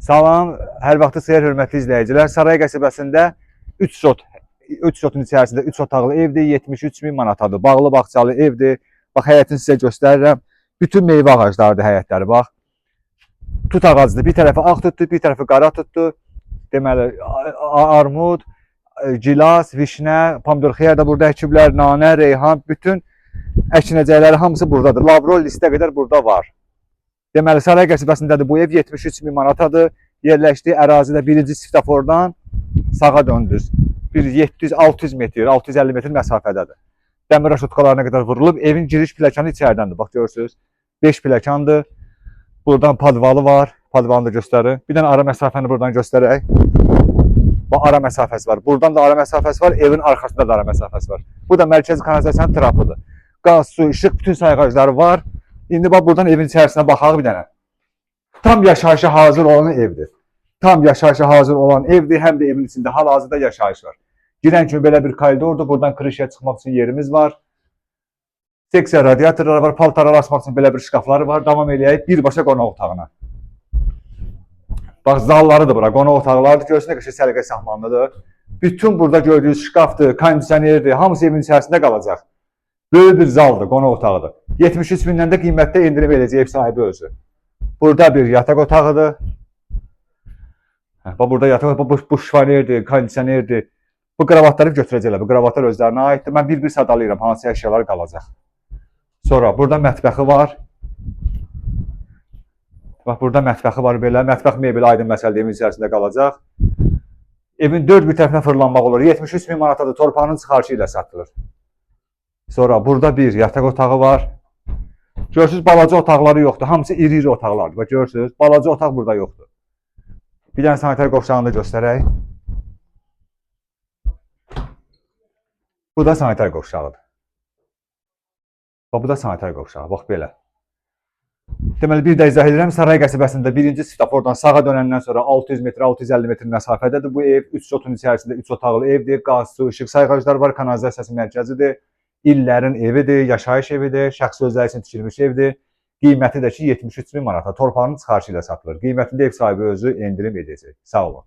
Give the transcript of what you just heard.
Salam, hər vaxtınız xeyir hörmətli izləyicilər. Saray qəsəbəsində 3 sotun içərisində 3 otaqlı evdir, 73 min manatadır. Bağlı bağçalı evdir. Bax, həyətini sizə göstərirəm. Bütün meyvə ağaclarıdır həyətləri, bax. Tut ağacıdır. Bir tərəfi ağ tutdu, bir tərəfi qara tutdu. Deməli, armud, gilas, vişnə, pomidor xiyar da burada əkiblər, nanə, reyhan, bütün əkinəcəkləri hamısı buradadır. Lavrol listə qədər burada var. Deməli, Saray qəsəbəsindədir bu ev, 73 min manatadır. Yerləşdiyi ərazidə birinci svetofordan sağa döndünüz. 700-600 metr, 650 metr məsafədədir. Dəmir aşotkalarına qədər vurulub. Evin giriş pilləkəni içəridəndir. Bax, görürsünüz. 5 pilləkəndir. Buradan padvalı var. Padvalını da göstərir. Bir dənə ara məsafəni buradan göstərək. Bax, ara məsafəsi var. Buradan da ara məsafəsi var. Evin arxasında da ara məsafəsi var. Bu da mərkəzi kanalizasiyanın trapıdır. Qaz, su, işıq, bütün sayğacları var. İndi bax, buradan evin içərisinə baxaq bir dənə. Tam yaşayışa hazır olan evdir. Tam yaşayışa hazır olan evdir. Həm də evin içində hal-hazırda yaşayış var. Girən kimi belə bir koridordur. Buradan krişaya çıxmaq üçün yerimiz var. Seksiya radiatorları var. Paltarları asmaq üçün belə bir şkafları var. Davam eləyək birbaşa qonaq otağına. Bax, zallarıdır bura. Qonaq otaqlarıdır. Görsün nə qədər səliqə sahmanlıdır. Bütün burada gördüyünüz şkafdır, kondisionerdir. Hamısı evin içərisində qalacaq. Böyük bir zaldır, qonaq otağıdır. 73 mindən də qiymətdə indirim edəcək ev sahibi özü. Burada bir yataq otağıdır. Bax, burada yataq otağıdır. Bu şifanerdir, kondisionerdir. Bu kravatları götürəcəklər. Bu kravatlar özlərinə aiddir. Mən bir-bir sadalayıram hansı əşyalar qalacaq. Sonra burada mətbəxi var. Bax, burada mətbəxi var belə. Mətbəx mebeli aydın məsələdə evin içərisində qalacaq. Evin 4 bir tərəfinə fırlanmaq olur. 73 min manatadır. Torpağının çıxarışı ilə satılır. Sonra burada bir yataq otağı var. Görürsünüz, balaca otaqları yoxdur. Hamısı iri-iri otaqlardır. Bax, görürsünüz, balaca otaq burada yoxdur. Bir dənə sanitar qovşağını da göstərək. Bu da sanitar qovşağıdır. Bax, bu da sanitar qovşağı. Bax, belə. Deməli, bir də izah edirəm. Saray qəsəbəsində birinci svetofordan sağa dönəndən sonra 600 metr, 650 metr məsafədədir bu ev. 3 sotun içərisində 3 otaqlı evdir. Qaz, su, işıq sayğacları var. Kanalizasiyası mərkəzidir. İllərin evidir, yaşayış evidir, şəxsi özləri üçün tikilmiş evdir. Qiyməti də ki 73 min manata torpağının çıxarışı ilə satılır. Qiymətində ev sahibi özü endirim edəcək. Sağ olun.